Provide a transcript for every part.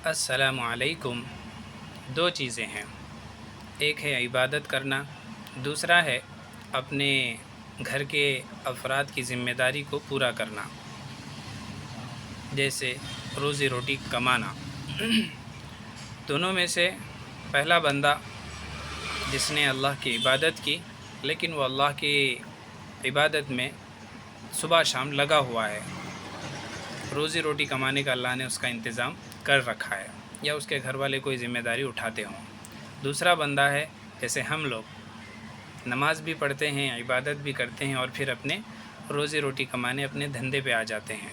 السلام علیکم۔ دو چیزیں ہیں، ایک ہے عبادت کرنا، دوسرا ہے اپنے گھر کے افراد کی ذمہ داری کو پورا کرنا، جیسے روزی روٹی کمانا۔ دونوں میں سے پہلا بندہ جس نے اللہ کی عبادت کی، لیکن وہ اللہ کی عبادت میں صبح شام لگا ہوا ہے، روزی روٹی کمانے کا اللہ نے اس کا انتظام کر رکھا ہے، یا اس کے گھر والے کوئی ذمہ داری اٹھاتے ہوں۔ دوسرا بندہ ہے جیسے ہم لوگ نماز بھی پڑھتے ہیں، عبادت بھی کرتے ہیں، اور پھر اپنے روزی روٹی کمانے اپنے دھندے پہ آ جاتے ہیں۔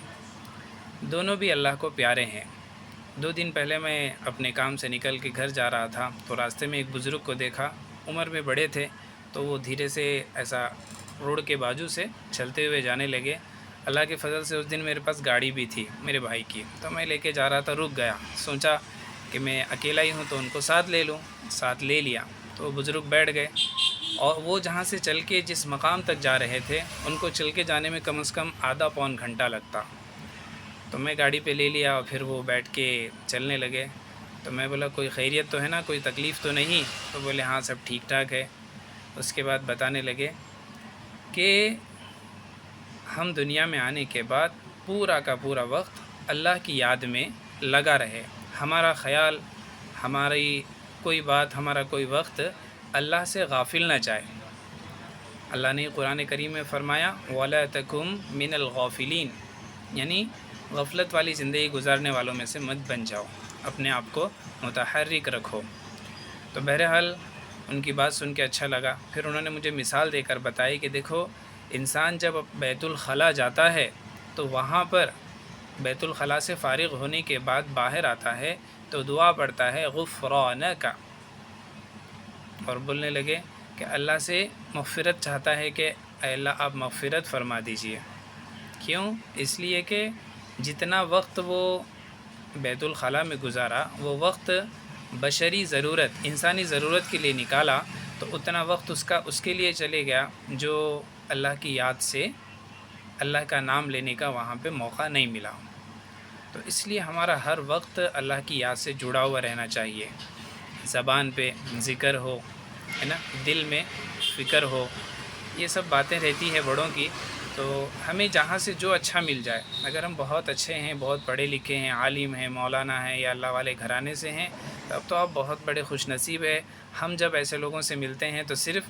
دونوں بھی اللہ کو پیارے ہیں۔ 2 دن پہلے میں اپنے کام سے نکل کے گھر جا رہا تھا تو راستے میں ایک بزرگ کو دیکھا، عمر میں بڑے تھے، تو وہ دھیرے سے ایسا روڈ کے بازو سے چلتے ہوئے جانے لگے۔ اللہ کے فضل سے اس دن میرے پاس گاڑی بھی تھی میرے بھائی کی، تو میں لے کے جا رہا تھا، رک گیا، سوچا کہ میں اکیلا ہی ہوں تو ان کو ساتھ لے لوں، ساتھ لے لیا۔ تو وہ بزرگ بیٹھ گئے، اور وہ جہاں سے چل کے جس مقام تک جا رہے تھے ان کو چل کے جانے میں کم از کم آدھا پون گھنٹہ لگتا۔ تو میں گاڑی پہ لے لیا اور پھر وہ بیٹھ کے چلنے لگے۔ تو میں بولا کوئی خیریت تو ہے نا، کوئی تکلیف تو نہیں؟ تو بولے ہاں سب ٹھیک ٹھاک ہے۔ اس کے بعد بتانے لگے کہ ہم دنیا میں آنے کے بعد پورا کا پورا وقت اللہ کی یاد میں لگا رہے، ہمارا خیال، ہماری کوئی بات، ہمارا کوئی وقت اللہ سے غافل نہ جائے۔ اللہ نے قرآن کریم میں فرمایا وَلَا تَكُن مِّنَ الْغَافِلِينَ، یعنی غفلت والی زندگی گزارنے والوں میں سے مت بن جاؤ، اپنے آپ کو متحرک رکھو۔ تو بہرحال ان کی بات سن کے اچھا لگا۔ پھر انہوں نے مجھے مثال دے کر بتائی کہ دیکھو، انسان جب بیت الخلاء جاتا ہے تو وہاں پر بیت الخلاء سے فارغ ہونے کے بعد باہر آتا ہے تو دعا پڑھتا ہے غفرانک، اور بولنے لگے کہ اللہ سے مغفرت چاہتا ہے کہ اے اللہ آپ مغفرت فرما دیجئے۔ کیوں؟ اس لیے کہ جتنا وقت وہ بیت الخلاء میں گزارا، وہ وقت بشری ضرورت، انسانی ضرورت کے لیے نکالا، تو اتنا وقت اس کے لیے چلے گیا جو اللہ کی یاد سے، اللہ کا نام لینے کا وہاں پہ موقع نہیں ملا۔ تو اس لیے ہمارا ہر وقت اللہ کی یاد سے جڑا ہوا رہنا چاہیے، زبان پہ ذکر ہو، ہے نا، دل میں فکر ہو، یہ سب باتیں رہتی ہیں بڑوں کی۔ تو ہمیں جہاں سے جو اچھا مل جائے، اگر ہم بہت اچھے ہیں، بہت پڑھے لکھے ہیں، عالم ہیں، مولانا ہیں، یا اللہ والے گھرانے سے ہیں، تب تو آپ بہت بڑے خوش نصیب ہے۔ ہم جب ایسے لوگوں سے ملتے ہیں تو صرف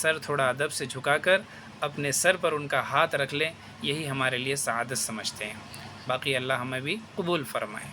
سر تھوڑا ادب سے جھکا کر اپنے سر پر ان کا ہاتھ رکھ لیں، یہی ہمارے لیے سعادت سمجھتے ہیں۔ باقی اللہ ہمیں بھی قبول فرمائے۔